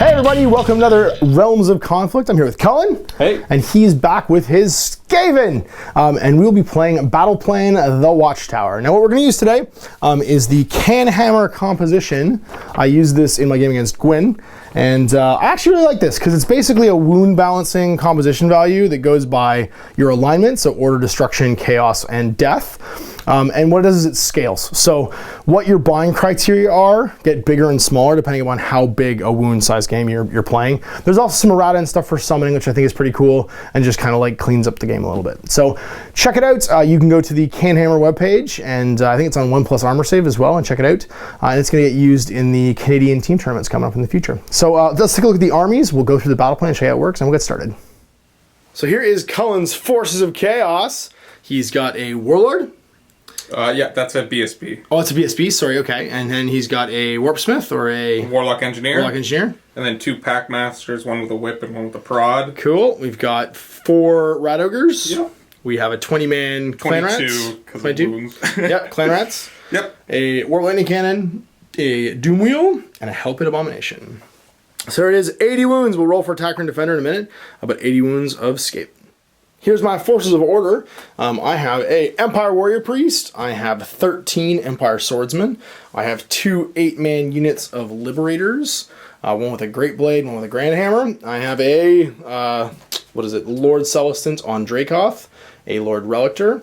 Hey everybody, welcome to another Realms of Conflict. I'm here with Cullen. Hey. And he's back with his Skaven. And we'll be playing Battleplan, the Watchtower. Now what we're going to use today is the Canhammer composition. I use this in my game against Gwyn. And I actually really like this because it's basically a wound balancing composition value that goes by your alignment, so order, destruction, chaos, and death. And what it does is it scales. So what your buying criteria are get bigger and smaller depending upon how big a wound size game you're playing. There's also some errata and stuff for summoning, which I think is pretty cool and just kind of like cleans up the game a little bit. So check it out. You can go to the Canhammer webpage, and I think it's on 1+ Armor Save as well, and check it out. And it's going to get used in the Canadian team tournaments coming up in the future. So let's take a look at the armies. We'll go through the battle plan, show you how it works, and we'll get started. So here is Cullen's Forces of Chaos. He's got a Warlord. Yeah, that's a BSB. Oh, it's a BSB, sorry, okay. And then he's got a Warpsmith or a... Warlock Engineer. Warlock Engineer. And then 2 Packmasters, one with a whip and one with a prod. Cool. We've got 4 Rat Ogres. Yep. We have a 20-man Clan Rats. 22, because of wounds. Yep, Clan Rats. Yep. A Warp Lightning Cannon, a Doom Wheel, and a Helping Abomination. So it is 80 wounds. We'll roll for Attacker and Defender in a minute. About 80 wounds of Skaven. Here's my Forces of Order. I have a Empire Warrior Priest. I have 13 Empire Swordsmen. I have 2 8-man units of Liberators. One with a Great Blade, one with a Grand Hammer. I have a, Lord Celestant on Dracoth. A Lord Relictor.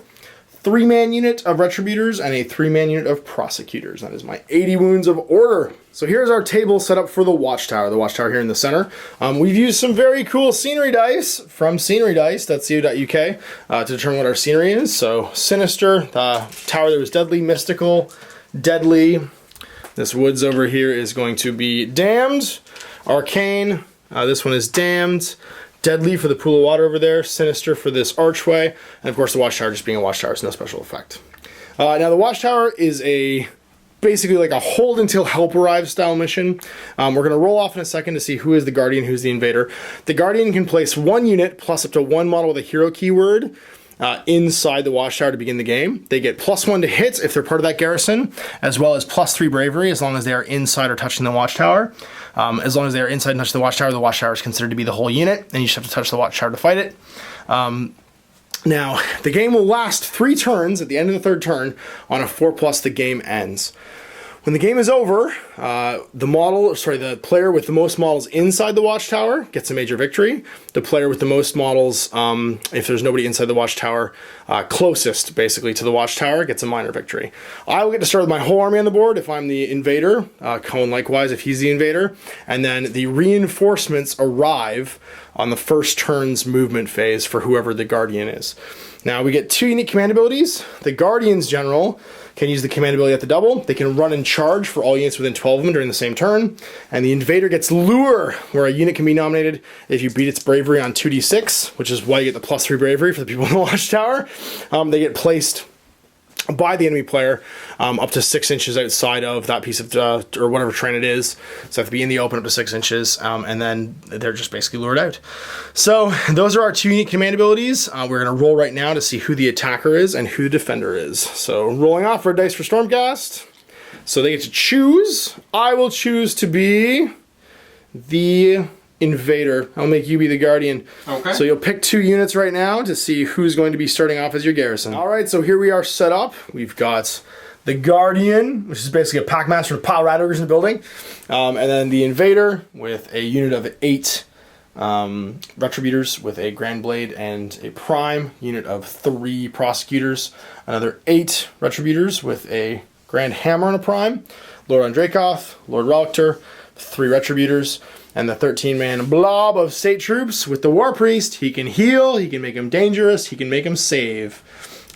3-man unit of Retributors and a 3-man unit of Prosecutors. That is my 80 wounds of order. So here's our table set up for the Watchtower. The Watchtower here in the center. We've used some very cool scenery dice from scenerydice.co.uk to determine what our scenery is. So Sinister, the tower that was deadly, mystical, deadly. This woods over here is going to be damned. Arcane, this one is damned. Deadly for the pool of water over there, Sinister for this archway, and of course the Watchtower just being a Watchtower, so no special effect. Now the Watchtower is basically like a hold until help arrives style mission. We're going to roll off in a second to see who is the Guardian, who's the Invader. The Guardian can place 1 unit plus up to 1 model with a hero keyword inside the Watchtower to begin the game. They get +1 to hit if they're part of that garrison, as well as +3 bravery as long as they are inside or touching the Watchtower. As long as they are inside and touch the Watchtower is considered to be the whole unit, and you just have to touch the Watchtower to fight it. Now, the game will last 3 turns. At the end of the 3rd turn, on a 4+, the game ends. When the game is over, the player with the most models inside the Watchtower gets a major victory. The player with the most models, if there's nobody inside the Watchtower, closest basically to the Watchtower, gets a minor victory. I will get to start with my whole army on the board if I'm the Invader. Cullen likewise if he's the Invader. And then the reinforcements arrive on the first turn's movement phase for whoever the Guardian is. Now we get 2 unique command abilities. The Guardian's General can use the command ability at the double. They can run and charge for all units within 12 of them during the same turn. And the Invader gets Lure, where a unit can be nominated if you beat its bravery on 2d6, which is why you get the +3 bravery for the people in the Watchtower. They get placed by the enemy player up to 6 inches outside of that piece of, or whatever terrain it is. So they have to be in the open up to 6 inches, and then they're just basically lured out. So those are our 2 unique command abilities. We're going to roll right now to see who the attacker is and who the defender is. So rolling off red dice for Stormcast. So they get to choose. I will choose to be the Invader. I'll make you be the Guardian. Okay. So you'll pick 2 units right now to see who's going to be starting off as your garrison. All right, so here we are set up. We've got the Guardian, which is basically a Packmaster with pile Rat Ogres in the building. And then the Invader with a unit of 8 Retributors with a Grand Blade and a Prime. Unit of 3 Prosecutors. Another 8 Retributors with a Grand Hammer and a Prime. Lord on Dracoth, Lord Relictor, 3 Retributors. And the 13-man blob of state troops with the War Priest. He can heal, he can make him dangerous, he can make him save.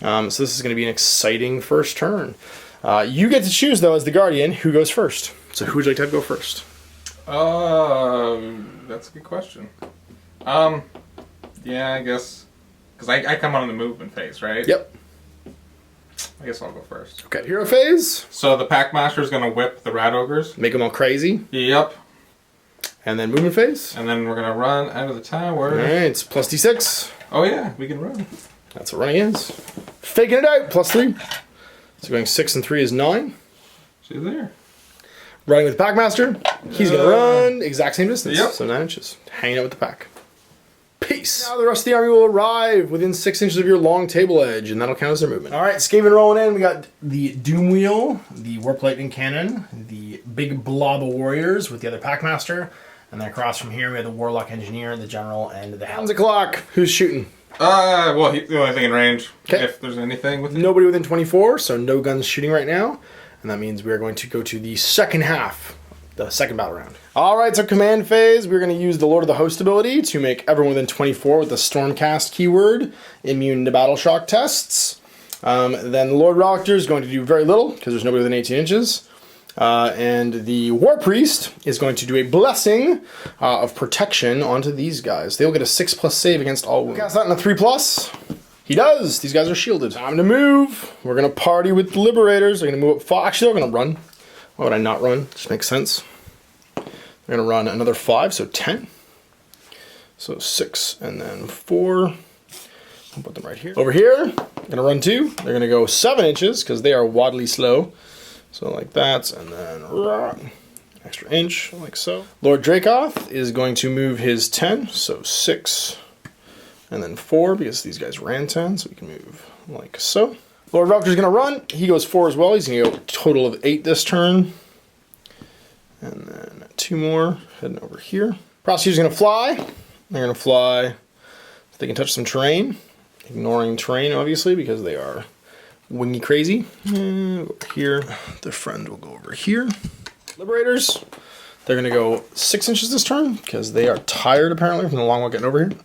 So this is going to be an exciting first turn. You get to choose, though, as the Guardian, who goes first. So who would you like to have go first? That's a good question. Yeah, I guess. Because I come on in the movement phase, right? Yep. I guess I'll go first. Okay, hero phase. So the Packmaster is going to whip the Rat Ogres. Make them all crazy. Yep. And then movement phase. And then we're going to run out of the tower. Alright, it's +d6. Oh yeah, we can run. That's what running is. Faking it out, +3. So going 6 and 3 is 9. See there. Running with the Packmaster, he's going to run exact same distance. Yep. So 9 inches. Hanging out with the pack. Peace. Now the rest of the army will arrive within 6 inches of your long table edge, and that'll count as their movement. All right, Skaven rolling in. We got the Doom Wheel, the Warp Lightning Cannon, the big blob of warriors with the other Packmaster, and then across from here we have the Warlock Engineer, the General, and the Hounds o'clock. Who's shooting? Well, the only thing in range. Okay. If there's anything with it. Nobody within 24, so no guns shooting right now, and that means we are going to go to the second half. The second battle round. All right, so command phase, we're going to use the Lord of the Host ability to make everyone within 24 with the Stormcast keyword immune to battle shock tests. Then the Lord Relictor is going to do very little because there's nobody within 18 inches. And the War Priest is going to do a blessing of protection onto these guys. They'll get a 6+ save against all wounds. Cast that in a 3+. He does. These guys are shielded. Time to move. We're going to party with the Liberators. They're going to move up 5. Actually, they're going to run. Why would I not run? Just makes sense. They're going to run another 5, so 10. So 6 and then 4. I'll put them right here. Over here, I'm going to run 2. They're going to go 7 inches because they are waddly slow. So like that, and then extra inch, like so. Lord Dracoth is going to move his 10, so 6 and then 4 because these guys ran 10, so we can move like so. Lord Relictor's going to run. He goes 4 as well. He's going to go a total of 8 this turn. And then 2 more heading over here. Prosecutor's going to fly. They're going to fly so they can touch some terrain. Ignoring terrain, obviously, because they are wingy crazy. Over here. The friend will go over here. Liberators. They're going to go 6 inches this turn because they are tired, apparently, from the long walk getting over here.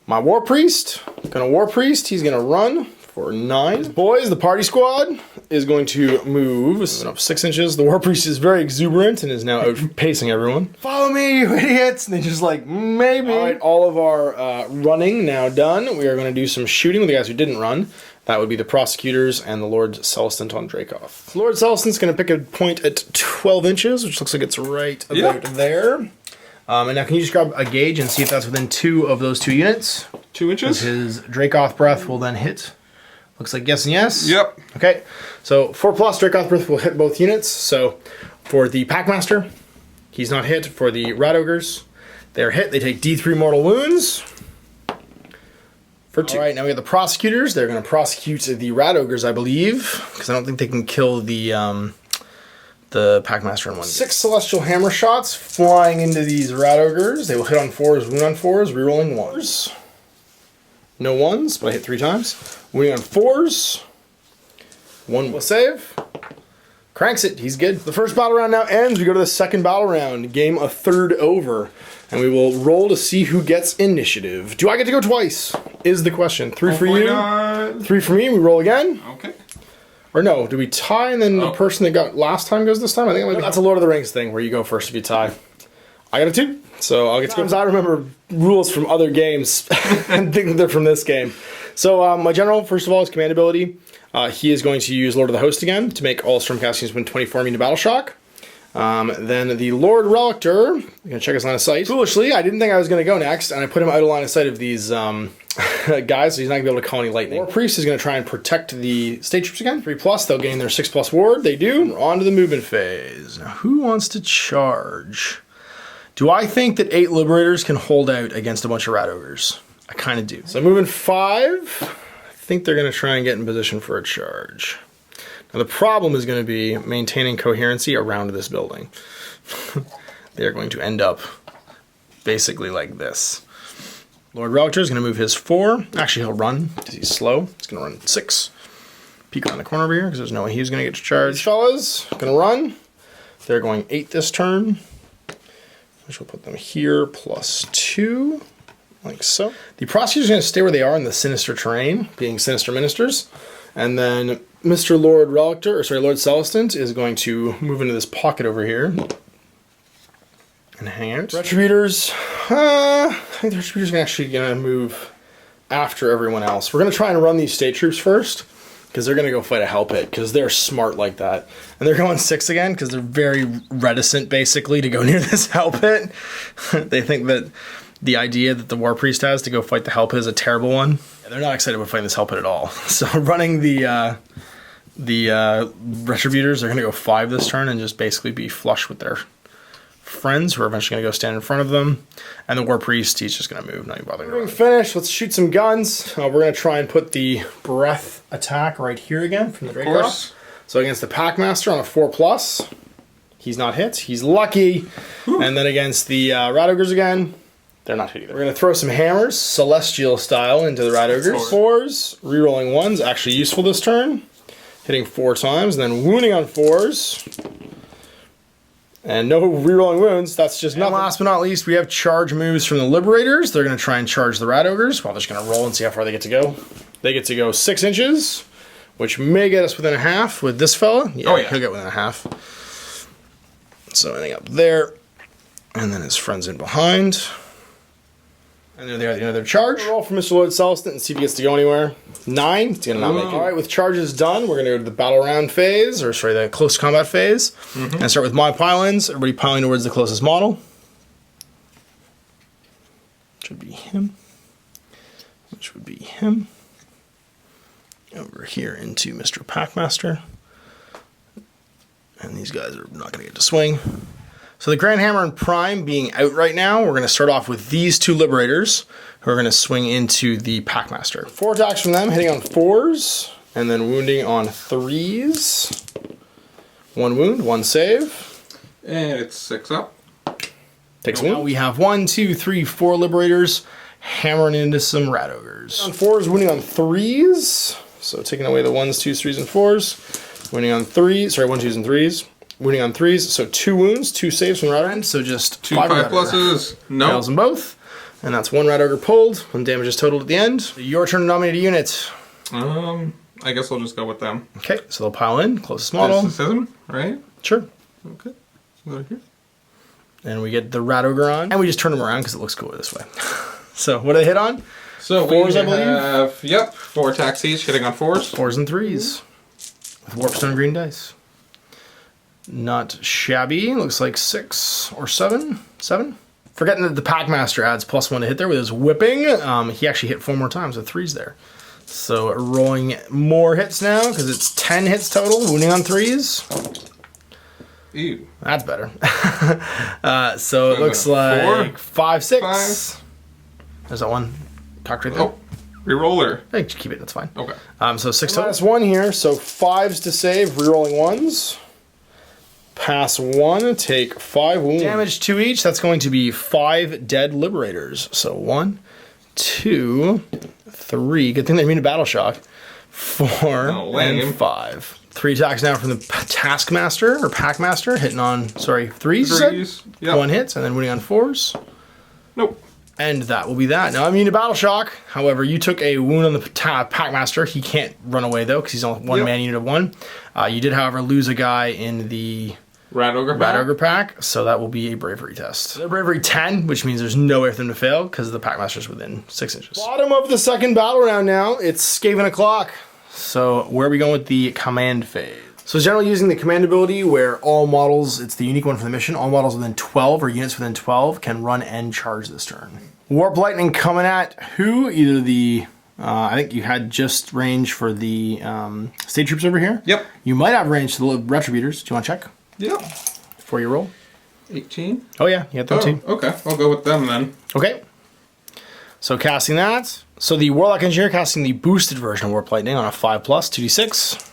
My War Priest. Going to War Priest. He's going to run for 9. Boys, the party squad is going to move up 6 inches. The War Priest is very exuberant and is now outpacing everyone. Follow me, you idiots! And they just like, maybe. All right, all of our running now done. We are going to do some shooting with the guys who didn't run. That would be the Prosecutors and the Lord Celestant on Dracoth. Lord Celestant's going to pick a point at 12 inches, which looks like it's right about there. And now can you just grab a gauge and see if that's within 2 of those 2 units? 2 inches? His Dracoth breath will then hit. Looks like yes and yes. Yep. Okay, so 4+ Dracoth breath will hit both units. So for the Packmaster, he's not hit. For the Rat Ogres, they're hit. They take D3 mortal wounds. For 2. All right, now we have the Prosecutors. They're going to prosecute the Rat Ogres, I believe, because I don't think they can kill the Packmaster in one. 6 Celestial Hammer shots flying into these Rat Ogres. They will hit on 4s, wound on 4s, rerolling 1s. No 1s, but I hit 3 times. Wounding on 4s. 1 will save. Cranks it. He's good. The first battle round now ends. We go to the second battle round. Game a third over. And we will roll to see who gets initiative. Do I get to go twice? Is the question. 3 for you. Not. 3 for me. We roll again. Okay. Or no, do we tie and then the person that got last time goes this time? I think that's a Lord of the Rings thing where you go first if you tie. I got a 2, so I'll get to go. I remember rules from other games and think that they're from this game. So my general, first of all, is command ability. He is going to use Lord of the Host again to make all Stormcast units win 24 immune to battle shock. Then the Lord Relictor, I'm going to check his line of sight. Foolishly, I didn't think I was going to go next, and I put him out of line of sight of these guys, so he's not going to be able to call any lightning. War Priest is going to try and protect the state troops again. 3+, they'll gain their 6+ ward. They do. We're on to the movement phase. Now, who wants to charge? Do I think that 8 Liberators can hold out against a bunch of Rat Ogres? I kind of do. So moving 5, I think they're going to try and get in position for a charge. Now the problem is going to be maintaining coherency around this building. They are going to end up basically like this. Lord Relictor is going to move his 4. Actually, he'll run because he's slow. He's going to run 6. Peek around the corner over here because there's no way he's going to get to charge. These fellas going to run. They're going 8 this turn. Which will put them here +2, like so. The Prosecutors are going to stay where they are in the sinister terrain, being Sinister Ministers. And then Mr. Lord Relictor, or sorry, Lord Celestant is going to move into this pocket over here and hang out. Retributors, I think the Retributors are actually going to move after everyone else. We're going to try and run these state troops first, because they're going to go fight a hell pit, because they're smart like that. And they're going 6 again, because they're very reticent, basically, to go near this hell pit. They think that the idea that the War Priest has to go fight the hell pit is a terrible one. And they're not excited about fighting this hell pit at all. So running the The Retributors are going to go 5 this turn and just basically be flush with their friends who are eventually going to go stand in front of them. And the War Priest, he's just going to move, not even bothering to run. Finished. Let's shoot some guns. We're going to try and put the breath attack right here again from the Drake. Of course. So against the Packmaster on a 4+, he's not hit. He's lucky. Whew. And then against the Rat Ogres again, they're not hit either. We're going to throw some hammers, Celestial style, into the Rat Ogres. 4s, rerolling 1s, actually useful this turn. Hitting 4 times, and then wounding on 4s. And no rerolling wounds, that's just nothing. And last but not least, we have charge moves from the Liberators. They're going to try and charge the Rat Ogres. Well, they're just going to roll and see how far they get to go. They get to go 6 inches, which may get us within a half with this fella. Yeah, he'll get within a half. So anything up there, and then his friends in behind. And there they are at the end of their charge. Roll for Mr. Lloyd Celestin and see if he gets to go anywhere. 9, it's gonna not make it. All right, with charges done, we're gonna go to the battle round phase, or sorry, the close combat phase. And start with my pile-ins. Everybody piling towards the closest model. Which would be him. Which would be him. Over here into Mr. Packmaster. And these guys are not gonna get to swing. So the Grand Hammer and Prime being out right now, we're going to start off with these 2 Liberators who are going to swing into the Packmaster. 4 attacks from them, hitting on 4s, and then wounding on 3s. 1 wound, 1 save. And it's 6 up. Takes a wound. We have 1, 2, 3, 4 Liberators hammering into some Rat Ogres. On 4s, wounding on 3s. So taking away the 1s, 2s, 3s, and 4s. Wounding on 3s, sorry, 1, 2s, and 3s. Wounding on 3s, so 2 wounds, 2 saves from Rat Ogre, so just 2 5+. No. Fails them both. And that's 1 Rat Ogre pulled, 1 damage is totaled at the end. Your turn to nominate a unit. I guess I'll just go with them. Okay, so they'll pile in, closest model. This is Sigmar, right? Sure. Okay, go here. And we get the Rat Ogre on, and we just turn them around because it looks cooler this way. So what do they hit on? So 4s, I believe? Have, yep, 4 attacks each, hitting on 4s. 4s and 3s. With Warpstone green dice. Not shabby. Looks like 6 or 7. 7. Forgetting that the Packmaster adds +1 to hit there with his whipping. He actually hit 4 more times with 3s there. So rolling more hits now because it's 10 hits total. Wounding on 3s. Ew. That's better. So it looks like 5, 6. 5. There's that one. Tucked right there. Oh, reroller. Hey, just keep it. That's fine. Okay. So 6 total. -1 here. So 5s to save. Rerolling 1s. Pass 1, take 5 wounds. Damage 2 each, that's going to be 5 dead Liberators. So 1, 2, 3, good thing they mean a Battle Shock. 4, and 5. 3 attacks now from the Taskmaster, or Packmaster, hitting on, sorry, 3s? Yep. 1 hits, and then winning on 4s. Nope. And that will be that. Now, I mean a Battle Shock. However, you took a wound on the Packmaster. He can't run away, though, because he's on 1 man unit of 1. You did, however, lose a guy in the Rat Ogre pack, so that will be a bravery test. They're bravery 10, which means there's no way for them to fail because the Packmaster's within 6 inches. Bottom of the second battle round now, it's Skaven o'clock. So where are we going with the command phase? So generally using the command ability where all models, it's the unique one for the mission, all models within 12 or units within 12 can run and charge this turn. Warp Lightning coming at who? Either the, I think you had just range for the state troops over here. Yep. You might have range to the Retributors. Do you want to check? Yep. Before you roll? 18? Oh yeah, you had 13. Oh, okay, I'll go with them then. Okay. So casting that. So the Warlock Engineer casting the boosted version of Warp Lightning on a 5+, 2d6.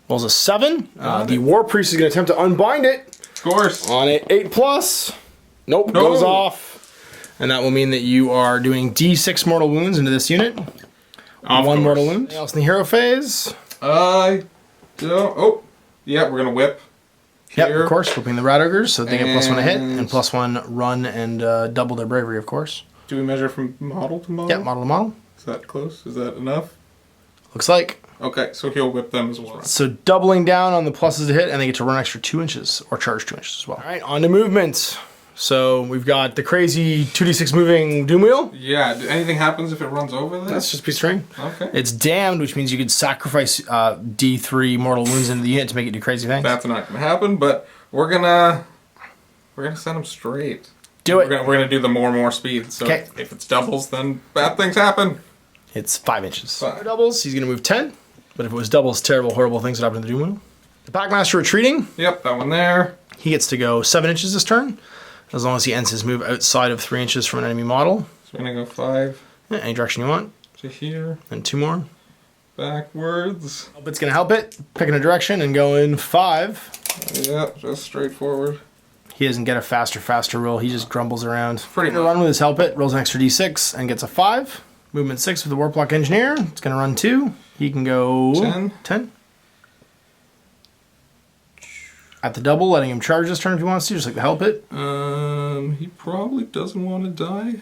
Rolls a 7. The War Priest is going to attempt to unbind it. Of course. On a 8+. Nope, goes off. And that will mean that you are doing d6 mortal wounds into this unit. One mortal wound. Anything else in the hero phase? Oh, yeah, we're going to whip. Yep, of course, whipping the Rat Ogres, so they get +1 to hit, and +1 run and double their bravery, of course. Do we measure from model to model? Yeah, model to model. Is that close? Is that enough? Looks like. Okay, so he'll whip them as well. So doubling down on the pluses to hit, and they get to run extra 2 inches, or charge 2 inches as well. All right, on to movement. So we've got the crazy 2d6 moving Doom Wheel. Yeah, anything happens if it runs over this? That's just a piece of string. Okay. It's damned, which means you could sacrifice d3 mortal wounds into the unit to make it do crazy things. That's not going to happen, but we're gonna send them straight. Do it. We're gonna do the more speed. So if it's doubles, then bad things happen. It's 5 inches. 5. Doubles. He's gonna move 10. But if it was doubles, terrible, horrible things would happen to the Doom Wheel. The Packmaster retreating. Yep, that one there. He gets to go 7 inches this turn, as long as he ends his move outside of 3 inches from an enemy model. So we're gonna go 5. Yeah, any direction you want. To here. And 2 more. Backwards. It's gonna help it. Picking a direction and going 5. Yep, just straightforward. He doesn't get a faster roll. He just grumbles around. Pretty much. Run with his help it. Rolls an extra d6 and gets a 5. Movement 6 with the Warplock Engineer. It's gonna run 2. He can go 10. At the double, letting him charge this turn if he wants to, just like the help it. He probably doesn't want to die.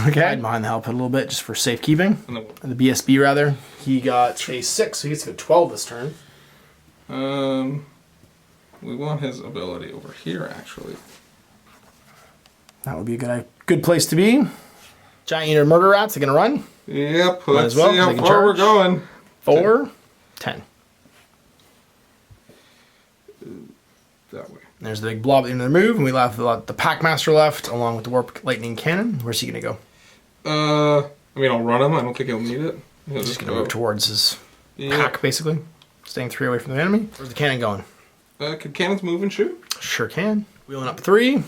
Okay. Hide behind the help it a little bit just for safekeeping. The BSB rather. He got a 6, so he gets to go 12 this turn. We want his ability over here, actually. That would be a good place to be. Giant unit of murder rats are gonna run. Yep, let's see how far charge. we're going. 4, 10. That way. There's the big blob at the end of the move, and we left the Packmaster left, along with the Warp Lightning Cannon. Where's he gonna go? I mean, I'll run him. I don't think he'll need it. He'll He's gonna move towards his pack, basically. Staying 3 away from the enemy. Where's the cannon going? Could cannons move and shoot? Sure can. Wheeling up 3.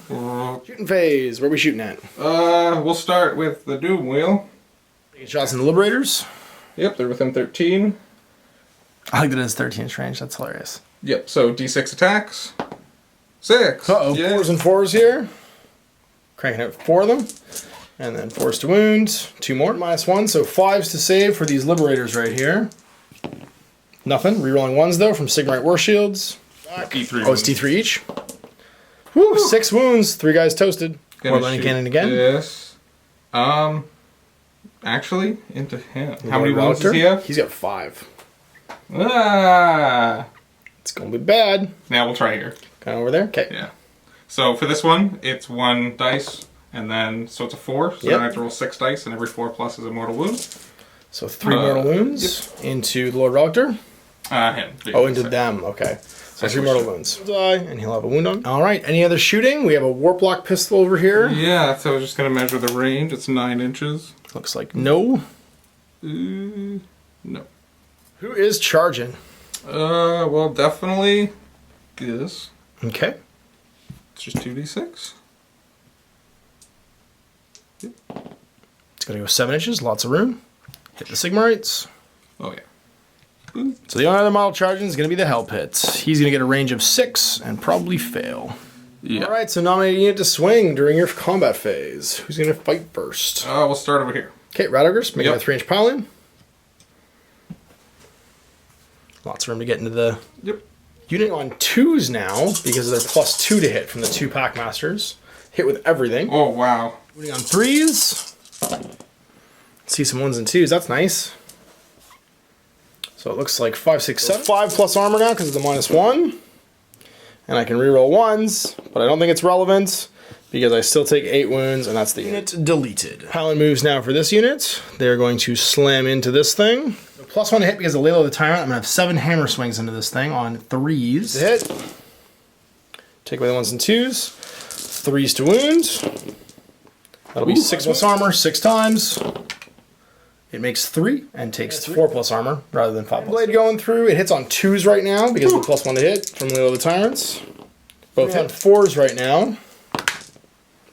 Shooting phase. Where are we shooting at? We'll start with the Doom Wheel. Taking shots in the Liberators. Yep, they're within 13. I like that it's 13-inch range. That's hilarious. Yep, so D6 attacks. 6. Uh-oh. Yes. 4s and 4s here. Cranking out 4 of them. And then 4s to wound. 2 more. -1, so 5s to save for these Liberators right here. Nothing. Rerolling 1s, though, from Sigmar War Shields. D3 Oh, it's D3 each. Woo! 6 wounds. 3 guys toasted. More Lightning Cannon again. Yes. Actually, into him. How many wounds does he have? He's got 5. Ah! It's gonna be bad. Now we'll try here. Kind of over there? Okay. Yeah. So for this one, it's 1 dice, and then, so it's a 4, so then I have to roll 6 dice, and every 4 plus is a mortal wound. So 3 mortal wounds into the Lord Relictor. Him. Oh, into them. Okay. So 3 mortal wounds. Die, and he'll have a wound on. All right. Any other shooting? We have a Warplock pistol over here. Yeah, so I was just going to measure the range. It's 9 inches. Looks like no. No. Who is charging? Well, definitely this. Okay. It's just 2d6. Yep. It's going to go 7 inches. Lots of room. Hit the Sigmarites. Oh, yeah. So the only other model charging is going to be the Hell Pit. He's going to get a range of 6 and probably fail. Yeah. All right, so nominate a unit to swing during your combat phase. Who's going to fight first? We'll start over here. Okay, Radogers, making a 3-inch pile-in. Lots of room to get into the unit on 2s now, because they're +2 to hit from the 2 Packmasters. Hit with everything. Oh, wow. Moving on 3s. See some 1s and 2s, that's nice. So it looks like 5, 6, 7. 5 plus armor now because of the -1. And I can reroll 1s, but I don't think it's relevant because I still take 8 wounds, and that's the unit deleted. Paladin moves now for this unit. They're going to slam into this thing. +1 to hit because of Layla the Tyrant. I'm going to have 7 hammer swings into this thing on 3s. To hit. Take away the 1s and 2s. 3s to wound. That'll be 6 plus armor 6 times. It makes 3 and takes 4 plus armor rather than 5 plus. Blade going through. It hits on 2s right now because of the +1 to hit from Layla the Tyrants. Both on 4s right now.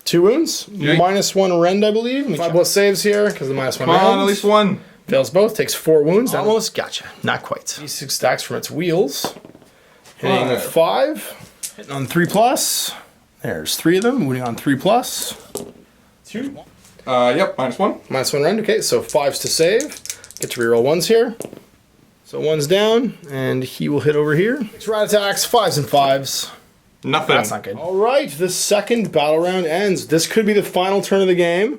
2 wounds. -1 rend, I believe. 5 plus saves here because of the -1 Come on, at least 1. Fails both. Takes 4 wounds. Almost. Gotcha. Not quite. D6 stacks from its wheels. Hitting with 5. Hitting on 3 plus. There's 3 of them. Wounding on 3 plus. 2. Yep, -1. -1 rend. Okay, so 5s to save. Get to reroll 1s here. So 1's down, and he will hit over here. 6 rat attacks, 5s and 5s. Nothing. That's not good. All right, the second battle round ends. This could be the final turn of the game.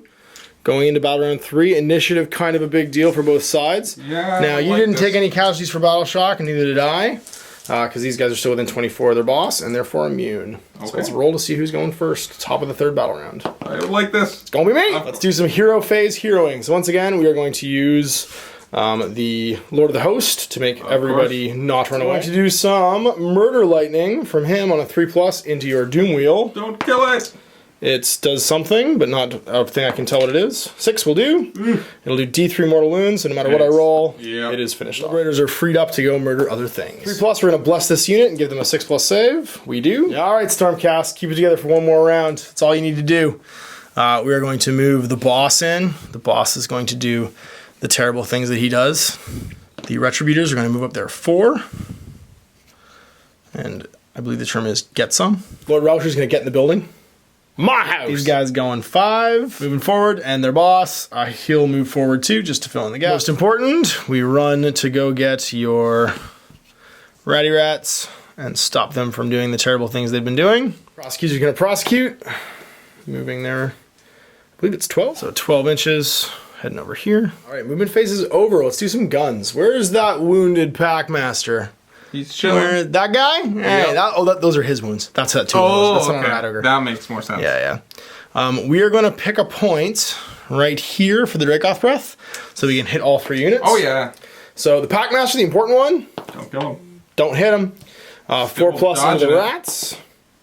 Going into battle round 3, initiative kind of a big deal for both sides. Yeah. Now, you didn't take any casualties for battle shock, and neither did I. Because these guys are still within 24 of their boss, and therefore immune. Okay. So let's roll to see who's going first. Top of the 3rd battle round. I like this. It's going to be me. Let's do some hero phase heroing. So once again, we are going to use the Lord of the Host to make everybody not run away. We're going to do some Murder Lightning from him on a 3+ into your Doom Wheel. Don't kill it. It does something, but not a thing I can tell what it is. 6 will do. It'll do D3 mortal wounds, so no matter what I roll, it is finished. Liberators are freed up to go murder other things. 3+, we're going to bless this unit and give them a 6+ save. We do. All right, Stormcast, keep it together for one more round. That's all you need to do. We are going to move the boss in. The boss is going to do the terrible things that he does. The Retributors are going to move up there 4. And I believe the term is get some. Lord Rauscher's going to get in the building. My house! These guys going 5, moving forward, and their boss, he'll move forward too, just to fill in the gap. Most important, we run to go get your ratty rats and stop them from doing the terrible things they've been doing. Prosecutors are going to prosecute. Moving there, I believe it's 12. So 12 inches, heading over here. All right, movement phase is over. Let's do some guns. Where's that wounded Packmaster? He's chilling. That guy? Hey, those are his wounds. That's that too. That's not a rat ogre. That makes more sense. Yeah. We are going to pick a point right here for the Dracoth Breath, so we can hit all 3 units. Oh yeah. So the Packmaster, the important one. Don't kill him. Don't hit him. 4+ into the rats.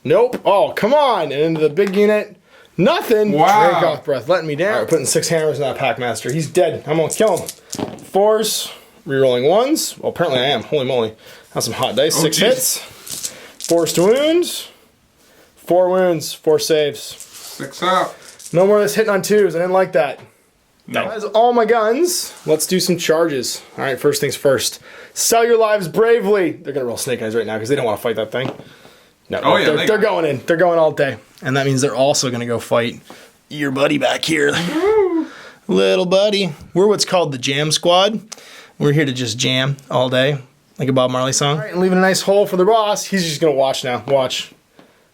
Nope. Oh, come on. And into the big unit. Nothing. Wow. Dracoth Breath letting me down. All right, putting 6 hammers in that Packmaster. He's dead. I'm going to kill him. 4s. Rerolling 1s. Well, apparently I am. Holy moly. That's some hot dice. 6 hits. Forced wounds. 4 wounds. 4 saves. 6 up. No more of this hitting on 2s. I didn't like that. No. That is all my guns. Let's do some charges. All right, first things first. Sell your lives bravely. They're going to roll snake eyes right now because they don't want to fight that thing. No, they're going in. They're going all day. And that means they're also going to go fight your buddy back here. Little buddy. We're what's called the Jam Squad. We're here to just jam all day, like a Bob Marley song. All right, and leaving a nice hole for the boss. He's just going to watch now. Watch.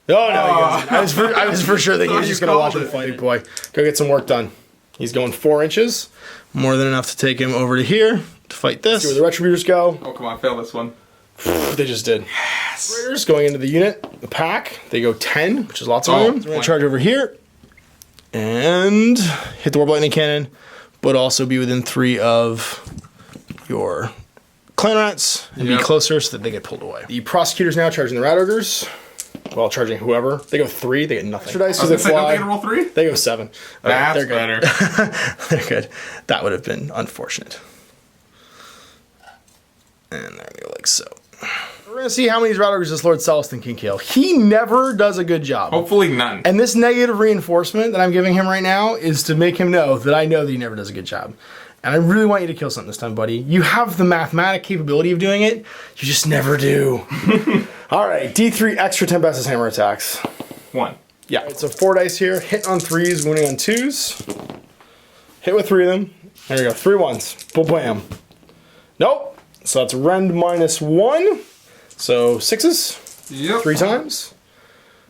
Oh, no, he doesn't. I was for sure thinking he was just going to watch him fight. Boy, go get some work done. He's going 4 inches. More than enough to take him over to here to fight this. See where the Retributors go. Oh, come on, fail this one. They just did. Yes. Raiders going into the unit, the pack. They go 10, which is lots of room. We're going to charge over here and hit the Warp Lightning Cannon, but also be within 3 of your clan rats and be closer so that they get pulled away. The prosecutors now charging the rat ogres. Well, charging whoever. They go 3, they get nothing. Extra dice because they fly. Don't they get to roll 3? They go 7. That's they're better. They're good. That would have been unfortunate. And they're going to go like so. We're going to see how many rat ogres this Lord Celestin can kill. He never does a good job. Hopefully none. And this negative reinforcement that I'm giving him right now is to make him know that I know that he never does a good job. And I really want you to kill something this time, buddy. You have the mathematic capability of doing it. You just never do. All right, D3 extra Tempest's hammer attacks. 1. Yeah. All right, so 4 dice here. Hit on 3s, wounding on 2s. Hit with 3 of them. There we go. 3 1s. Boom, bam. Nope. So that's rend -1. So 6s. Yep. 3 times.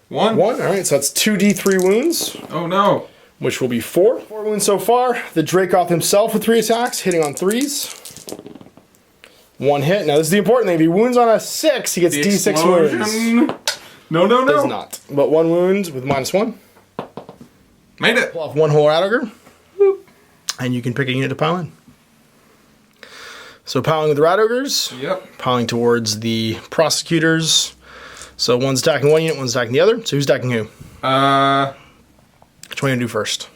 1. 1. All right, so that's 2 D3 wounds. Oh no. Which will be 4. 4 wounds so far. The Dracoth himself with 3 attacks, hitting on 3s. 1 hit. Now this is the important thing. If he wounds on a 6, he gets D6 wounds. No. Does not. But 1 wound with -1. Made it. Pull off 1 whole rat ogre. And you can pick a unit to pile in. So piling with the rat ogres. Yep. Piling towards the prosecutors. So one's attacking one unit, one's attacking the other. So who's attacking who? Which one are you going to do first?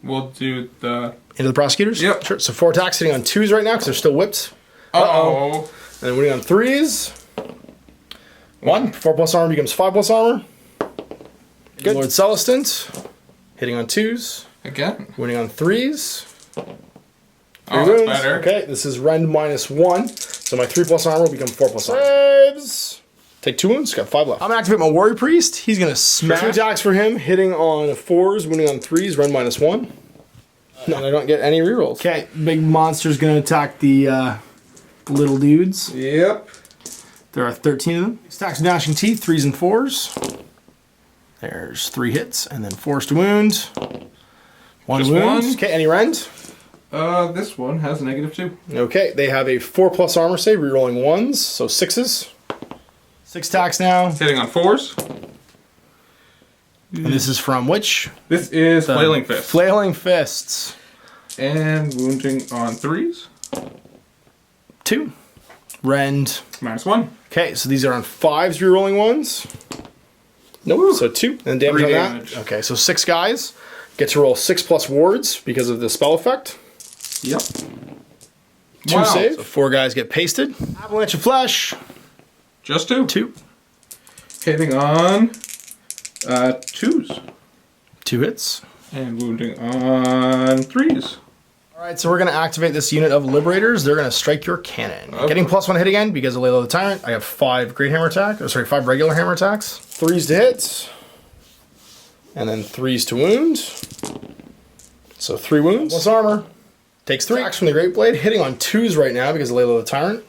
We'll do the... Into the prosecutors? Yep. Sure. So 4 attacks hitting on 2s right now because they're still whipped. Uh-oh. And then winning on 3s. 1. 4+ armor becomes 5+ armor. Good. Lord Celestin. Hitting on 2s. Again. Winning on 3s. 3 oh, wounds. that's better. Okay, this is rend -1. So my 3+ armor will become 4+ armor. Saves. Take 2 wounds. Got 5 left. I'm going to activate my Warrior Priest. He's going to smash. 2 attacks for him. Hitting on 4s. Winning on 3s. Rend -1. No, and I don't get any rerolls. Okay, big monster's going to attack the little dudes. Yep. There are 13 of them. Stacks of Gnashing Teeth, 3s and 4s. There's 3 hits, and then forced wound. 1 Just wound. 1. Okay, any rend? This one has -2. Okay, they have a 4+ armor save, rerolling 1s, so 6s. 6 attacks now. Hitting on 4s. And this is from which? This is Flailing Fist. Flailing Fists. And wounding on 3s. 2. Rend. -1. Okay, so these are on 5s, rerolling 1s. Nope. So 2 and damage 3 on damage. that. Okay, so 6 guys get to roll 6+ wards because of the spell effect. Yep. 2 save. So 4 guys get pasted. Avalanche of flesh. Just 2. 2. Hitting on 2s. 2 hits. And wounding on 3s. Alright, so we're going to activate this unit of Liberators. They're going to strike your cannon. Okay. Getting +1 hit again because of Layla the Tyrant. I have 5 Great Hammer attack. 5 regular hammer attacks. 3s to hit. And then 3s to wound. So 3 wounds. Plus armor. Takes 3 attacks from the Great Blade. Hitting on 2s right now because of Layla the Tyrant.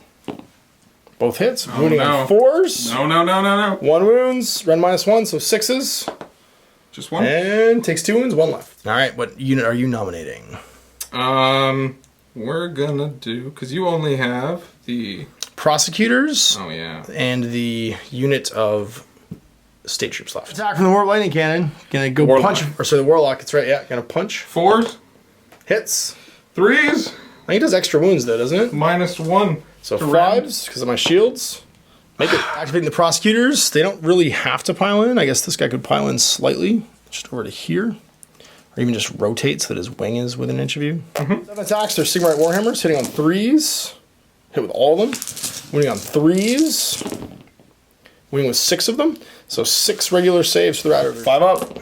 Both hits. Oh, wounding no. on 4s. No. 1 wounds. Rend -1, so 6s. Just 1? And takes 2 wounds, 1 left. Alright, what unit are you nominating? We're gonna do, because you only have the Prosecutors. Oh yeah. And the unit of state troops left. Attack from the Warp Lightning Cannon. Gonna go Warlock. punch. Or sorry, the Warlock. That's right. Yeah, gonna punch. 4s, Hits. 3s, I think it does extra wounds though, doesn't it? -1. So to 5s because of my shields. Make it activating the Prosecutors. They don't really have to pile in. I guess this guy could pile in slightly, just over to here. Or even just rotate so that his wing is within an inch of you. 7 attacks. They're Sigmar Warhammers hitting on 3s. Hit with all of them. Winning on 3s. Winning with 6 of them. So 6 regular saves for the Rat Ogre. 5 up.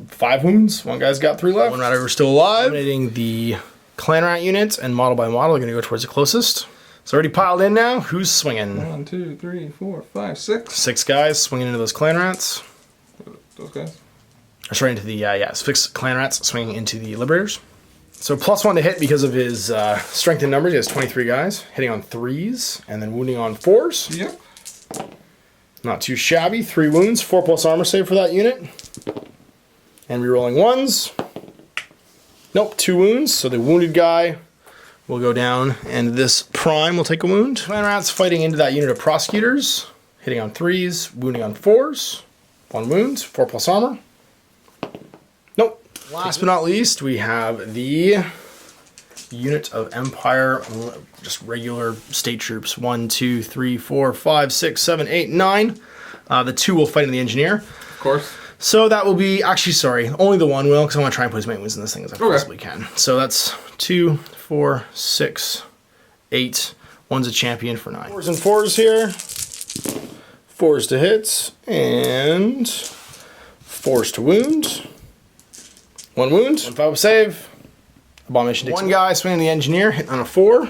5 wounds. 1 guy's got 3 left. 1 Rat Ogre still alive. Eliminating the Clan Rat unit and model by model. They're going to go towards the closest. It's already piled in now. Who's swinging? 1, 2, 3, 4, 5, 6. 6 guys swinging into those Clan Rats. Those guys. Or sorry, into the, 6 Clan Rats swinging into the Liberators. So +1 to hit because of his strength in numbers. He has 23 guys. Hitting on 3s and then wounding on 4s. Yep. Not too shabby. 3 wounds. 4+ armor save for that unit. And rerolling 1s. Nope, 2 wounds. So the wounded guy will go down, and this prime will take a wound. Clan Rats fighting into that unit of Prosecutors. Hitting on 3s, wounding on 4s. 1 wound, 4+ armor. Nope. Last but not least, we have the unit of Empire, just regular state troops. 1, 2, 3, 4, 5, 6, 7, 8, 9. The 2 will fight in the Engineer. Of course. So that will be, actually, sorry, only the 1 will, because I want to try and put as many wounds in this thing as I possibly can. So that's 2, 4, 6, 8. 1's a champion for 9. 4s and 4s here. 4s to hit, and 4s to wound. 1 wound, 1 5 save. Abomination takes 1 guy swinging the Engineer, hitting on a 4.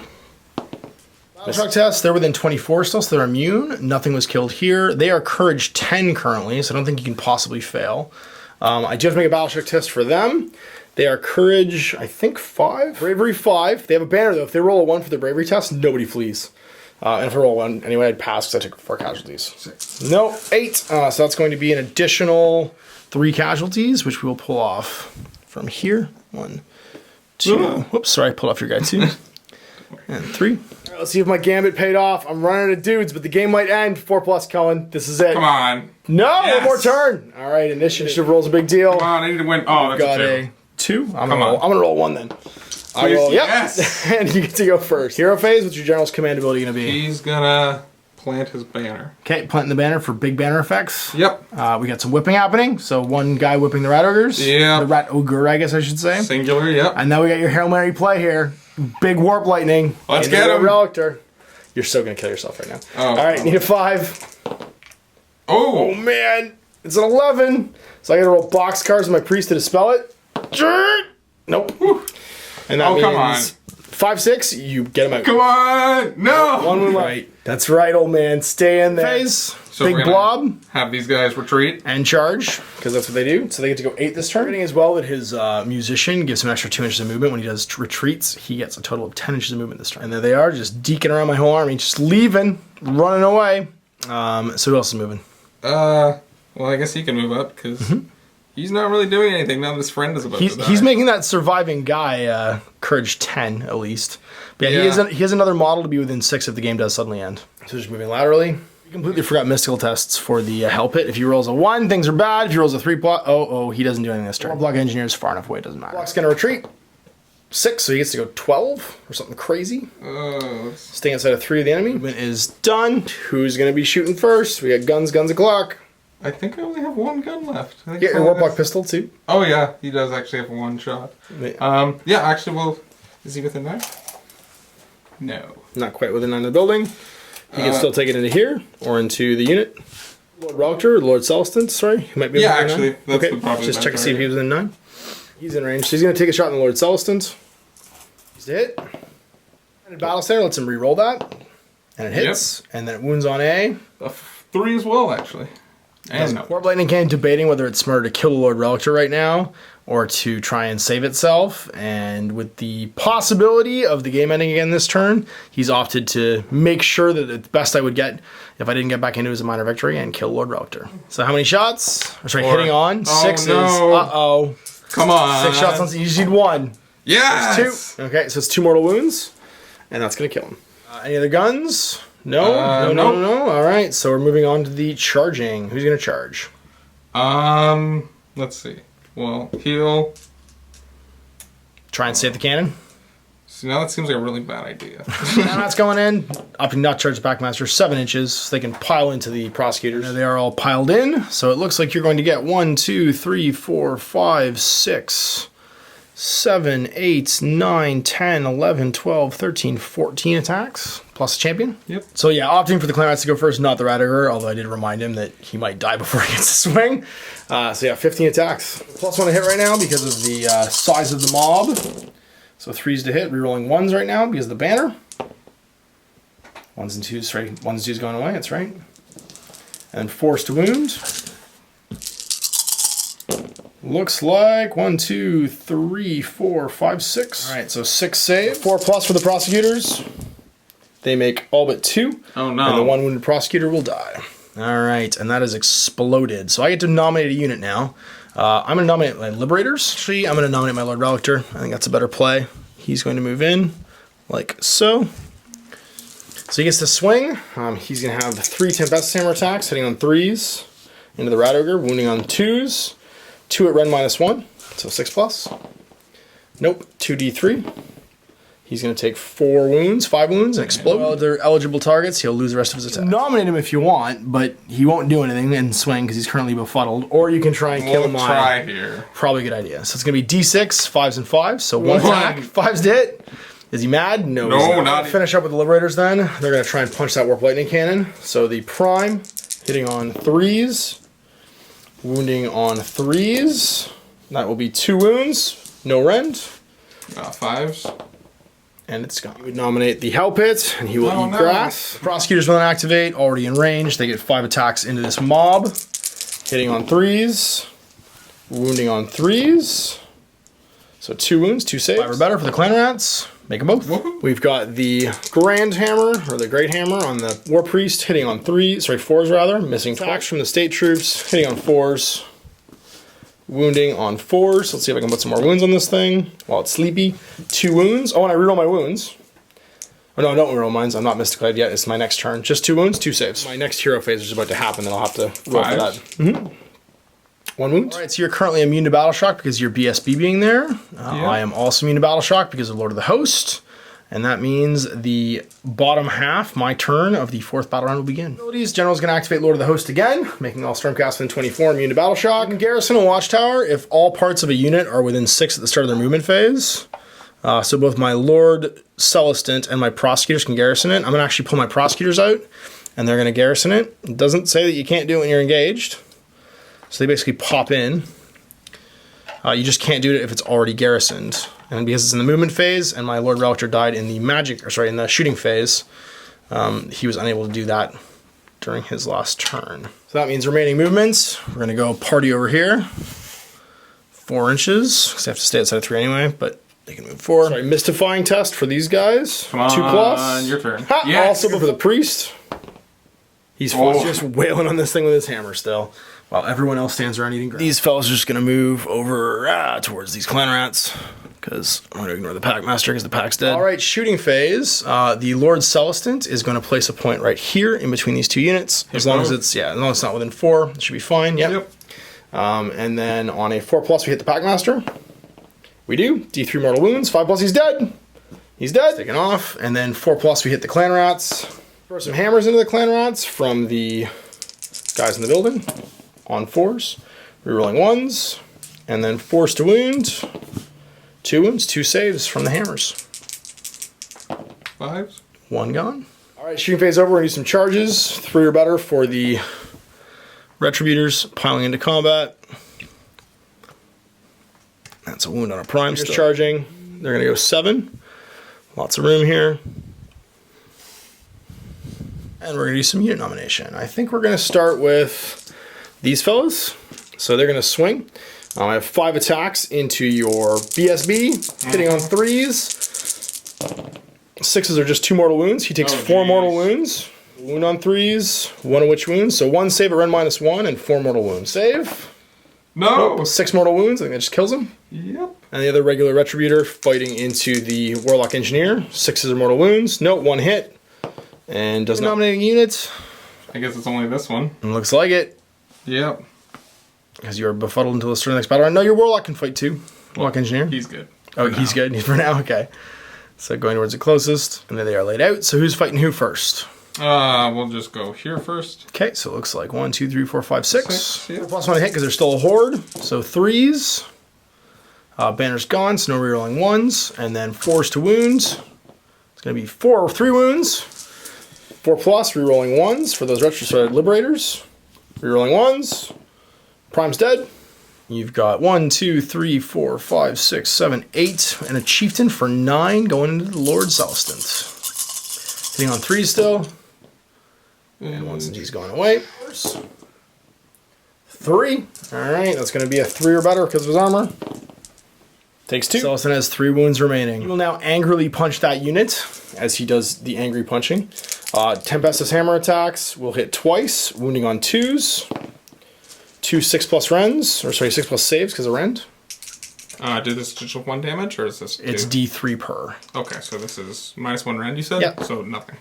Battle Shock test, they're within 24 still, so they're immune. Nothing was killed here. They are Courage 10 currently, so I don't think you can possibly fail. I do have to make a Battle Shock test for them. They are Courage, I think, 5. Bravery 5. They have a banner though. If they roll a 1 for the Bravery test, nobody flees. And if I roll 1, anyway, I'd pass because I took 4 casualties. 6. No, 8. So that's going to be an additional 3 casualties, which we will pull off from here. 1, 2. Whoops, sorry, I pulled off your guy too. And 3. All right, let's see if my gambit paid off. I'm running out of dudes, but the game might end. 4+, Cullen. This is it. Come on. No, Yes. 1 more turn. All right, initiative rolls a big deal. Come on, I need to win. Oh, that's Got a 2. I'm gonna roll 1 then. I roll, yep. Yes. And you get to go first. Hero phase, what's your general's command ability gonna be? He's gonna plant his banner. Okay, planting the banner for big banner effects. Yep. We got some whipping happening. So 1 guy whipping the Rat Ogres. Yeah. The Rat Ogre, I guess I should say. Singular, yep. And now we got your Hail Mary play here. Big Warp Lightning. Let's into get the him. Relictor. You're so gonna kill yourself right now. Oh. All right, need a 5. Oh. Oh man, it's an 11. So I gotta roll box cards with my priest to dispel it. Nope. Whew. And that Come on. means 5, 6. You get him out. Come on. No. 1 wound right. That's right, old man. Stay in there. Phase. So Big we're gonna blob. Have these guys retreat. And charge, because that's what they do. So they get to go 8 this turn. As well that his musician gives him an extra 2 inches of movement. When he does retreats, he gets a total of 10 inches of movement this turn. And there they are, just deking around my whole army, just leaving, running away. So who else is moving? Well, I guess he can move up, because he's not really doing anything now that his friend is about to die. He's making that surviving guy Courage 10, at least. But yeah, Yeah. he has another model to be within 6 if the game does suddenly end. So just moving laterally. We completely forgot mystical tests for the Hell Pit. If he rolls a 1, things are bad. If he rolls a 3 block, he doesn't do anything this turn. Block Engineer is far enough away, it doesn't matter. Block's gonna retreat. 6, so he gets to go 12 or something crazy. Staying inside of 3 of the enemy. Movement is done. Who's gonna be shooting first? We got guns o'clock. I think I only have one gun left. I think Yeah, your Warlock pistol too. Oh yeah, he does actually have one shot. Yeah, actually, well, is he within there? No. Not quite within 9 of the building. You can still take it into here or into the unit. Lord Rellictor, Lord Celestin, sorry. He might be Yeah, within actually, 9. that's okay. the probably Just the check to see if target. he was in 9. He's in range. So he's going to take a shot on the Lord Celestin. He's to hit. And Battle Center lets him re-roll that. And it hits. And then it wounds on A. 3 as well, actually. And no. Warp Lightning Cannon debating whether it's smarter to kill the Lord Rellictor right now or to try and save itself. And with the possibility of the game ending again this turn, he's opted to make sure that the best I would get if I didn't get back into it as a minor victory and kill Lord Rellictor. So how many shots? Or sorry, 4. hitting on? Oh, 6 no. is. Uh-oh. Come on. 6 shots on. You just need 1. Yes! There's 2. Okay, so it's 2 mortal wounds. And that's going to kill him. Any other guns? No? No. All right, so we're moving on to the charging. Who's going to charge? Let's see. Well, heal. Try and save the cannon. See, now that seems like a really bad idea. Now that's going in. Opting not to charge the Packmaster 7 inches so they can pile into the prosecutors. Now they are all piled in, so it looks like you're going to get 1, 2, 3, 4, 5, 6, 7, 8, 9, 10, 11, 12, 13, 14 attacks, plus a champion. Yep. So yeah, opting for the Clan Rats to go first, not the Radiger, although I did remind him that he might die before he gets to swing. So yeah, 15 attacks. Plus 1 to hit right now because of the size of the mob. So 3s to hit, rerolling 1s right now because of the banner. 1s and 2s, right? 1s and 2s going away, that's right. And 4s to wound. Looks like 1, 2, 3, 4, 5, 6. All right, so 6 save. 4 plus for the prosecutors. They make all but 2. Oh no. And the 1 wounded prosecutor will die. All right, and that has exploded. So I get to nominate a unit now. I'm going to nominate my Liberators. Actually, I'm going to nominate my Lord Rellictor. I think that's a better play. He's going to move in, like so. So he gets to swing. He's going to have 3 Tempest Hammer attacks, hitting on 3s into the Rat Ogre, wounding on 2s. 2 at Ren -1, so 6 plus. Nope, 2d3. He's going to take 4 wounds, 5 wounds, and explode. Well, they're eligible targets. He'll lose the rest of his attack. Nominate him if you want, but he won't do anything and swing because he's currently befuddled. Or you can try and kill him. Try here. Probably a good idea. So it's going to be d6, 5s and 5s. So 1 attack, 5s to hit. Is he mad? No, he's not. not. Finish up with the Liberators then. They're going to try and punch that Warp Lightning Cannon. So the Prime, hitting on 3s. Wounding on 3s. That will be 2 wounds. No rend. 5s. And it's gone. You would nominate the Hell Pit, and he will eat no. grass. Prosecutors will activate, already in range. They get 5 attacks into this mob. Hitting on 3s. Wounding on 3s. So 2 wounds, 2 saves. 5 or better for the Clan Rats. Make them both. We've got the Grand Hammer, or the Great Hammer, on the War Priest, hitting on 4s rather. Missing attacks from the State Troops, hitting on 4s. Wounding on 4s. Let's see if I can put some more wounds on this thing while it's sleepy. 2 wounds. Oh, and I reroll my wounds. Oh, no, I don't reroll mine. I'm not mystified yet. It's my next turn. Just 2 wounds, 2 saves. My next hero phase is about to happen, then I'll have to roll for that. 1 wound. All right, so you're currently immune to Battle Shock because of your BSB being there. I am also immune to Battle Shock because of Lord of the Host. And that means the bottom half, my turn, of the 4th battle round will begin. Abilities, General's going to activate Lord of the Host again, making all Stormcast within 24 immune to Battle Shock. And Garrison and Watchtower, if all parts of a unit are within 6 at the start of their movement phase. So both my Lord Celestin and my Prosecutors can garrison it. I'm going to actually pull my Prosecutors out, and they're going to garrison it. It doesn't say that you can't do it when you're engaged. So they basically pop in. You just can't do it if it's already garrisoned. And because it's in the movement phase, and my Lord Rellictor died in the in the shooting phase, he was unable to do that during his last turn. So that means remaining movements. We're going to go party over here. 4 inches, because they have to stay outside of 3 anyway, but they can move 4. Sorry, mystifying test for these guys. Come on, 2 plus. your turn. Yes. Also for the priest. He's just wailing on this thing with his hammer still, while everyone else stands around eating grass. These fellas are just going to move over towards these Clan Rats, because I'm going to ignore the Packmaster because the Pack's dead. All right, shooting phase. The Lord Celestin is going to place a point right here in between these 2 units. As long as it's not within 4, it should be fine. Yep. And then on a 4 plus, we hit the Packmaster. We do. D3 mortal wounds. 5 plus, he's dead. He's dead. Taken off. And then 4 plus, we hit the Clan Rats. Throw some hammers into the Clan Rats from the guys in the building. on 4s, rerolling 1s, and then force to wound. 2 wounds, 2 saves from the hammers. 5s. 1 gone. All right, shooting phase over. We're gonna do some charges, 3 or better for the Retributors piling into combat. That's a wound on a prime. Just charging. They're gonna go 7. Lots of room here. And we're gonna do some unit nomination. I think we're gonna start with these fellas. So they're gonna swing. I have 5 attacks into your BSB, hitting on 3s. 6s are just 2 mortal wounds. He takes 4 mortal wounds. Wound on 3s, 1 of which wounds. So 1 save at Ren -1 and 4 mortal wounds. Save. No! Nope. 6 mortal wounds. I think that just kills him. Yep. And the other regular Retributor fighting into the Warlock Engineer. 6s are mortal wounds. Nope, 1 hit. And does nominating units. I guess it's only this one. And looks like it. Yep. Because you are befuddled until the start of the next battle round. No, your Warlock can fight too. Warlock Engineer. He's good. Oh, he's good for now. Okay. So going towards the closest, and then they are laid out. So who's fighting who first? We'll just go here first. Okay, so it looks like 1, 2, 3, 4, 5, 6. 6, yeah. Plus 1 to hit because they're still a horde. So 3s. Banner's gone, so no rerolling 1s. And then 4s to wound. It's going to be 3 wounds. 4 plus, rerolling 1s for those Liberators. Rerolling 1s. Prime's dead. You've got 1, 2, 3, 4, 5, 6, 7, 8, and a Chieftain for 9 going into the Lord Celestant. Hitting on 3 still. And 1 since he's gone away. 3. Alright, that's going to be a 3 or better because of his armor. Takes 2. Celestant has 3 wounds remaining. He will now angrily punch that unit as he does the angry punching. Tempest's hammer attacks will hit twice, wounding on 2s. 2 6+ rends, or sorry, 6+ saves because of rend. Do this just 1 damage, or is this 2? It's D3 per. Okay, so this is -1 rend, you said? Yeah. So nothing.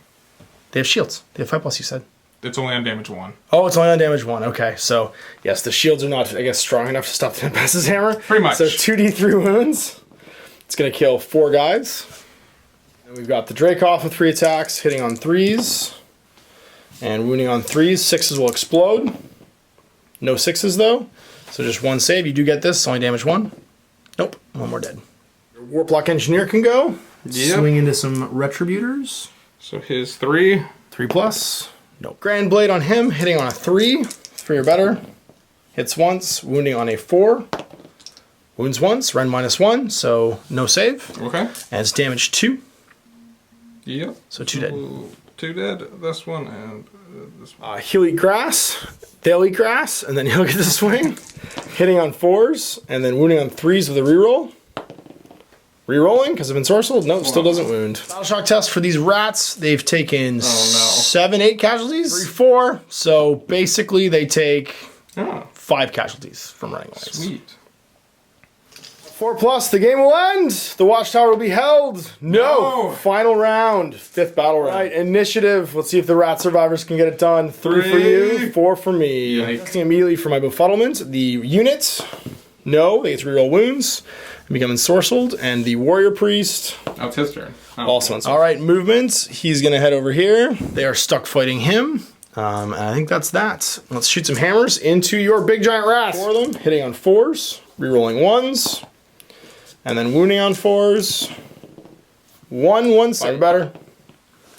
They have shields. They have 5+, you said. It's only on damage 1. Oh, it's only on damage 1. Okay, so yes, the shields are not, I guess, strong enough to stop the Tempest's hammer. Pretty much. So 2d3 wounds. It's going to kill 4 guys. And we've got the Dracoff with 3 attacks, hitting on 3s. And wounding on 3s. 6s will explode. No 6s though, so just 1 save. You do get this, only damage 1. Nope, 1 more dead. Your Warlock Engineer can go. Yep. Swing into some Retributors. So his 3. 3 plus. Nope. Grand Blade on him, hitting on a 3. 3 or better. Hits once, wounding on a 4. Wounds once, Ren -1, so no save. Okay. And it's damage 2. Yep. So 2 dead. 2 dead, this one, and this one. He'll eat grass. They'll eat grass, and then he'll get the swing. Hitting on 4s, and then wounding on 3s with a reroll. Rerolling, because of ensorcelled? Nope, still doesn't wound. Battle shock test for these rats. They've taken 7, 8 casualties. 3, 4. So basically they take 5 casualties from running away. Sweet. 4 plus, the game will end. The Watchtower will be held. No. Final round. 5th battle round. Right, initiative. Let's see if the rat survivors can get it done. 3 for you, 4 for me. Yikes. Immediately for my befuddlement. The units, no, they get to reroll wounds and become ensorcelled. And the warrior priest. Oh, it's his turn. Oh. Also ensorcelled. All right, movements. He's going to head over here. They are stuck fighting him. And I think that's that. Let's shoot some hammers into your big giant rats. 4 of them, hitting on 4s, rerolling 1s. And then wounding on 4s. 1 save. Better.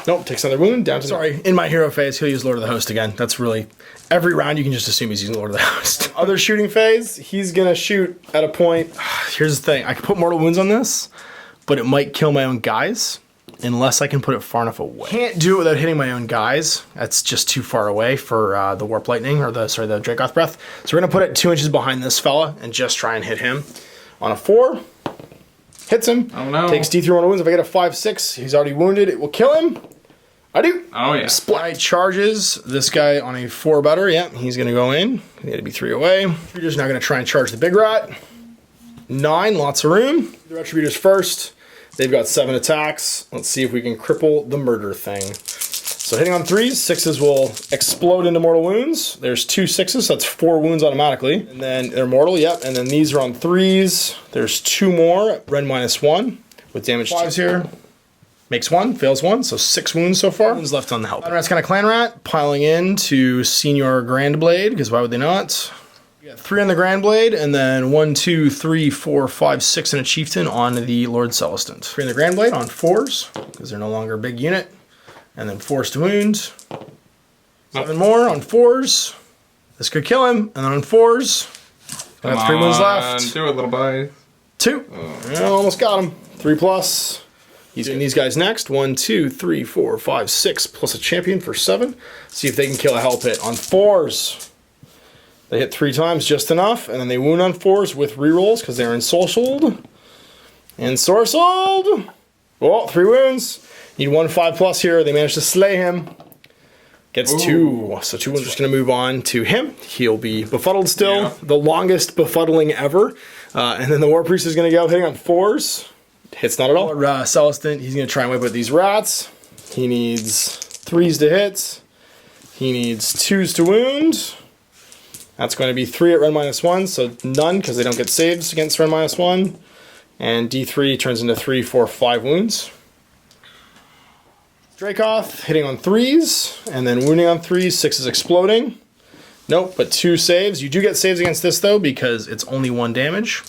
Nope, takes another wound. Down to sorry. In my hero phase, he'll use Lord of the Host again. That's really every round you can just assume he's using Lord of the Host. Other shooting phase, he's gonna shoot at a point. Here's the thing: I can put mortal wounds on this, but it might kill my own guys unless I can put it far enough away. Can't do it without hitting my own guys. That's just too far away for the Warp Lightning or the Dracoth Breath. So we're gonna put it 2 inches behind this fella and just try and hit him on a 4. Hits him. Oh no. Takes D3 mortal wounds. If I get a 5, 6, he's already wounded. It will kill him. I do. Oh yeah. Split charges this guy on a 4 better. Yeah, he's gonna go in. He had to be 3 away. We're just now gonna try and charge the big rat. 9, lots of room. The Retributors first. They've got 7 attacks. Let's see if we can cripple the murder thing. So hitting on 3s, 6s will explode into mortal wounds. There's 2 6s, so that's 4 wounds automatically. And then they're mortal, yep. And then these are on 3s. There's 2 more, Ren -1 with damage 5s here. Makes 1, fails 1, so 6 wounds so far. Wounds left on the help. Rat's got a clan rat, piling in to Senior Grandblade, because why would they not? We got 3 on the Grandblade, and then 1, 2, 3, 4, 5, 6 and a Chieftain on the Lord Celestant. 3 on the Grandblade on 4s, because they're no longer a big unit. And then 4s to wound. 7 more on 4s. This could kill him, and then on 4s. I got 3 wounds left. Do it, little boy. 2. Yeah, almost got him. 3 plus. He's doing these guys next. 1, 2, 3, 4, 5, 6, plus a champion for 7. See if they can kill a help hit on 4s. They hit 3 times, just enough, and then they wound on 4s with rerolls because they're ensorcelled. Ensorcelled! Oh, 3 wounds. Need 1 5 plus here. They managed to slay him. Gets 2. So 2 wounds just going to move on to him. He'll be befuddled still. The longest befuddling ever. And then the War Priest is going to go hitting on 4s. Hits not at all. Celestant, he's going to try and wipe out these rats. He needs 3s to hit. He needs 2s to wound. That's going to be 3 at rend -1, so none because they don't get saves against rend -1. And D3 turns into 3, 4, 5 wounds. Dracoth hitting on 3s and then wounding on 3s. 6 is exploding. Nope, but 2 saves. You do get saves against this though because it's only 1 damage.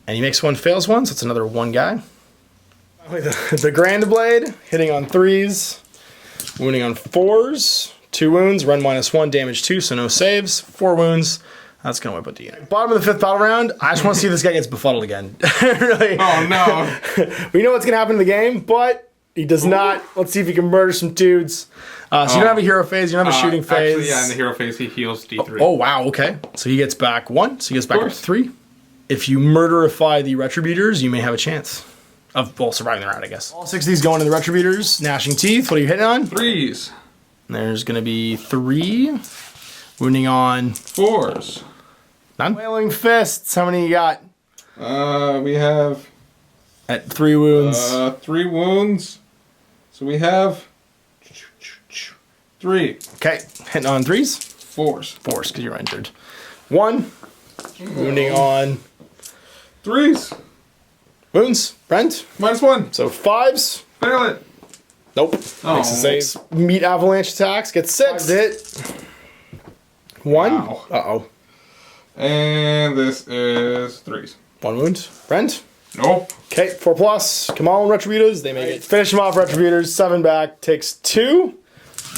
And he makes 1, fails 1, so it's another 1 guy. The Grandblade hitting on 3s, wounding on 4s. 2 wounds, rend -1, damage 2, so no saves. 4 wounds. That's going to wipe out the unit. Bottom of the 5th battle round, I just want to see if this guy gets befuddled again. Really. Oh, no. We know what's going to happen in the game, but he does not. Let's see if he can murder some dudes. So you don't have a hero phase, you don't have a shooting phase. Actually, yeah, in the hero phase, he heals D3. Oh, wow, okay. So he gets back 1, so he gets back up to 3. If you murderify the Retributors, you may have a chance of, well, surviving the round, I guess. All 6 of these going to the Retributors. Gnashing Teeth, what are you hitting on? 3s. There's going to be 3. Wounding on 4s. None. Wailing Fists, how many you got? We have... At 3 wounds. 3 wounds. So we have... 3. Okay, hitting on 3s? 4s. 4s, because you're injured. 1. Wounding on 3s. wounds. Brent? -1. So 5s. Fail it. Nope. Oh. Makes a save. Meat avalanche attacks. Gets 6. Hit. 1. Wow. Uh-oh. And this is 3s. 1 wound. Brent? Nope. Okay, 4 plus. Come on, Retributors. They make it. Finish them off, Retributors. 7 back. Takes 2.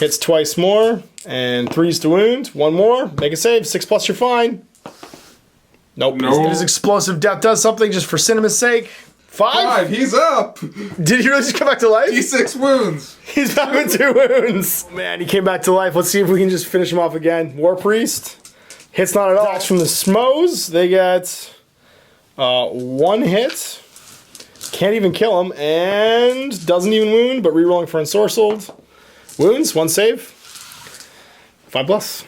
Hits twice more. And 3s to wound. 1 more. Make a save. 6 plus, you're fine. Nope. No. His explosive death does something just for cinema's sake. 5? He's up. Did he really just come back to life? D6 wounds. He's back with 2 wounds. Oh, man, he came back to life. Let's see if we can just finish him off again. War Priest. Hits not at all. Attacks from the Smos. They get 1 hit. Can't even kill him. And doesn't even wound, but rerolling for Ensorcelled. Wounds. 1 save. 5 plus.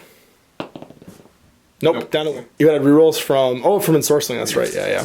Nope. Down to, you had rerolls from Ensorceling. That's right. Yeah.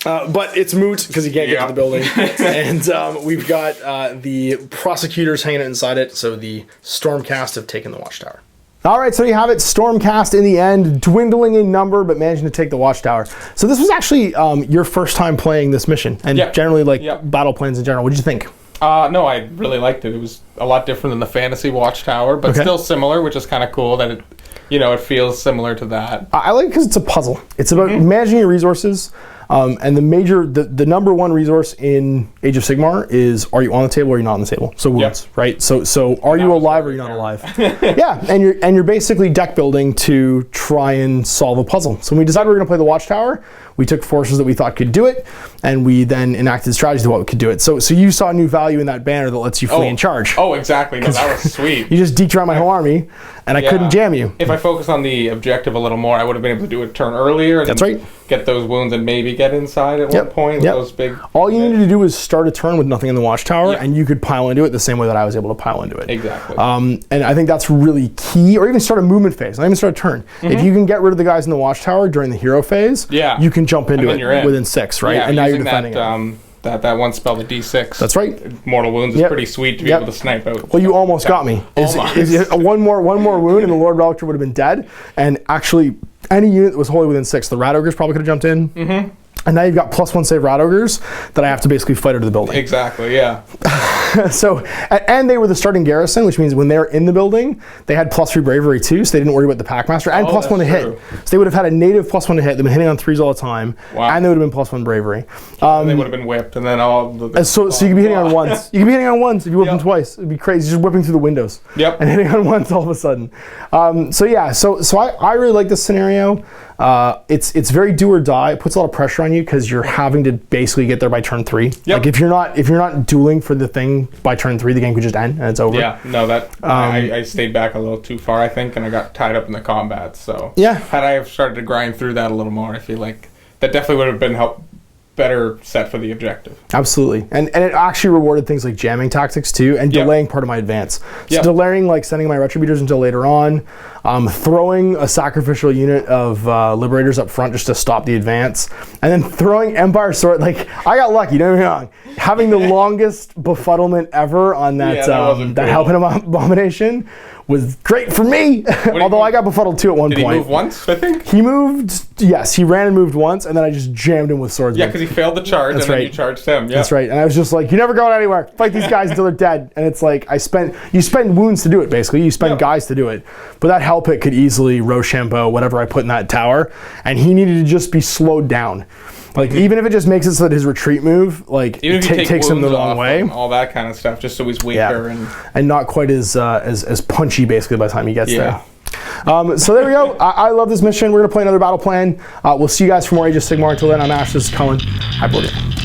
But it's moot because he can't get to the building. And we've got the prosecutors hanging inside it. So the Stormcast have taken the Watchtower. All right, so you have it. Stormcast in the end, dwindling in number, but managing to take the Watchtower. So this was actually your first time playing this mission, and generally battle plans in general. What did you think? No, I really liked it. It was a lot different than the fantasy Watchtower, but still similar, which is kind of cool that it feels similar to that. I like it because it's a puzzle. It's about managing your resources. And the number 1 resource in Age of Sigmar is, are you on the table or are you not on the table? So wounds, right? So are you alive or are you not alive? Yeah, and you're basically deck building to try and solve a puzzle. So when we decided we were going to play the Watchtower, we took forces that we thought could do it, and we then enacted strategies to what could do it. So you saw new value in that banner that lets you flee and charge. Oh, exactly. No, that was sweet. You just deked around my whole army, and I couldn't jam you. If I focused on the objective a little more, I would have been able to do it a turn earlier. And That's right. Get those wounds and maybe get inside at one point. With those big. All you needed to do was start a turn with nothing in the Watchtower, and you could pile into it the same way that I was able to pile into it. Exactly. And I think that's really key, or even start a movement phase, not even start a turn. If you can get rid of the guys in the Watchtower during the hero phase, you can jump into it within 6, right? Yeah, and now you're defending that one spell, the D6. That's right. Mortal Wounds is pretty sweet to be able to snipe out. Well, you almost got me. One more wound and the Lord Relictor would have been dead. And actually, any unit that was wholly within 6, the Rat Ogres probably could have jumped in. And now you've got +1 save rat ogres that I have to basically fight out of the building. Exactly, yeah. So, and they were the starting garrison, which means when they're in the building, they had +3 bravery too, so they didn't worry about the packmaster, and +1 to hit. So they would have had a native +1 to hit. They've been hitting on 3s all the time, and they would have been +1 bravery. And they would have been whipped, and then all the... So you could be hitting on ones. You could be hitting on ones if you whip them twice. It'd be crazy, just whipping through the windows. Yep. And hitting on ones all of a sudden. So yeah, so I really like this scenario. It's very do or die. It puts a lot of pressure on you because you're having to basically get there by turn 3. Yep. Like if you're not dueling for the thing by turn 3, the game could just end and it's over. Yeah, no, I stayed back a little too far, I think, and I got tied up in the combat. So yeah, had I have started to grind through that a little more, I feel like that definitely would have been better set for the objective. Absolutely. And it actually rewarded things like jamming tactics too, and delaying part of my advance. So delaying, like sending my retributors until later on, throwing a sacrificial unit of liberators up front just to stop the advance, and then throwing Empire Sword. Like, I got lucky, don't get me wrong. Having the longest befuddlement ever on that that Helping Abomination was great for me. Although I got befuddled too at one point. Did he move once, I think? He moved, yes, he ran and moved once, and then I just jammed him with swords. Yeah, because he failed the charge, and then you charged him. Yeah. That's right. And I was just like, you're never going anywhere. Fight these guys until they're dead. And it's like, you spend wounds to do it, basically. You spend guys to do it. But that hell pit could easily Rochambeau whatever I put in that tower, and he needed to just be slowed down. Like, even if it just makes it so that his retreat move, like, takes him the wrong way. All that kind of stuff, just so he's weaker. And not quite as punchy, basically, by the time he gets there. So there we go. I love this mission. We're going to play another battle plan. We'll see you guys for more Age of Sigmar. Until then, I'm Ash. This is Cullen. Happy Blood.